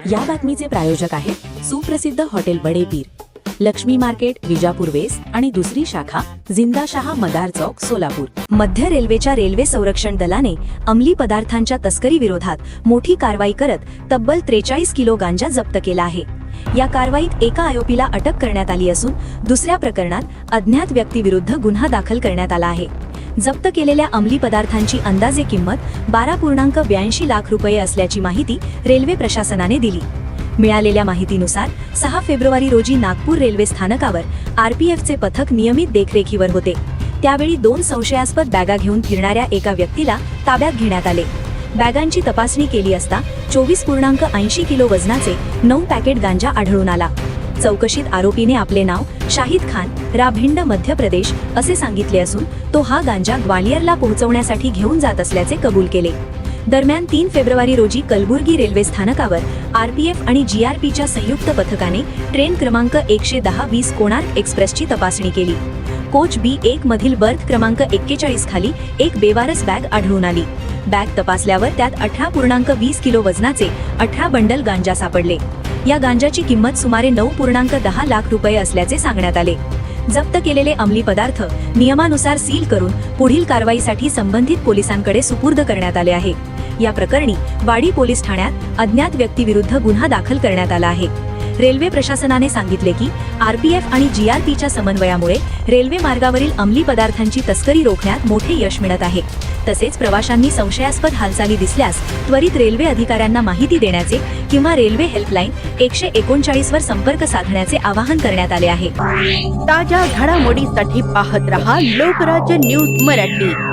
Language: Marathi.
या बातमीचे प्रायोजक आहेत सुप्रसिद्ध हॉटेल बडे पीर, लक्ष्मी मार्केट, विजापूर वेस्ट आणि दुसरी शाखा जिंदाशहा मदार चौक, सोलापूर। मध्य रेल्वेच्या रेल्वे संरक्षण दलाने अंमली पदार्थांच्या तस्करी विरोधात मोठी कारवाई करत तब्बल 43 किलो गांजा जप्त केला आहे। या कारवाईत एका आरोपीला अटक करण्यात आली असून दुसऱ्या प्रकरणात अज्ञात व्यक्तीविरुद्ध गुन्हा दाखल करण्यात आला आहे। जप्त केलेल्या अंमली पदार्थांची अंदाजे किंमत 12.82 लाख रुपये असल्याची माहिती रेल्वे प्रशासनाने दिली। मिळालेल्या माहितीनुसार 6 फेब्रुवारी रोजी नागपूर रेल्वे स्थानकावर आरपीएफचे पथक नियमित देखरेखीवर होते। त्यावेळी 2 संशयास्पद बॅगा घेऊन फिरणाऱ्या एका व्यक्तीला ताब्यात घेण्यात आले। बॅगांची तपासणी केली असता 24.80 किलो वजनाचे 9 पॅकेट गांजा आढळून आला। चौकशीत आरोपीने आपले नाव शाहिद खान, राभिंड, मध्य प्रदेश असे सांगितले असून तो हा गांजा ग्वालियरला पोहोचवण्यासाठी घेऊन जात असल्याचे कबूल केले। दरम्यान 3 फेब्रुवारी रोजी कलबुर्गी रेल्वे स्थानकावर आरपीएफ आणि जीआरपीच्या संयुक्त पथकाने ट्रेन क्रमांक 110-20 कोणार्क एक्सप्रेसची तपासणी केली। कोच B1 मधील बर्थ क्रमांक 41 खाली एक बेवारस बॅग आढळून आली। बॅग तपासल्यावर त्यात 18.20 किलो वजनाचे 18 बंडल गांजा सापडले। या गांजाची किंमत सुमारे 9.10 लाख रुपये असल्याचे सांगण्यात आले। जप्त केलेले अंमली पदार्थ नियमानुसार सील करून पुढील कारवाईसाठी संबंधित पोलिसांकडे सुपूर्द करण्यात आले आहे। या प्रकरणी वाडी पोलीस ठाण्यात अज्ञात व्यक्तीविरुद्ध गुन्हा दाखल करण्यात आला आहे। रेल्वे प्रशासनाने सांगितले की आरपीएफ आणि जीआरपीच्या समन्वयामुळे रेल्वे मार्गावरील अंमली पदार्थांची तस्करी रोखण्यात मोठे यश मिळत आहे। तसेच प्रवाशांनी संशयास्पद हालचाली दिसल्यास त्वरित रेल्वे अधिकाऱ्यांना माहिती देण्याचे किंवा रेल्वे हेल्पलाईन 139 वर संपर्क साधण्याचे आवाहन करण्यात आले आहे। ताज्या घडामोडीसाठी पाहत रहा लोकराज्य न्यूज मराठी।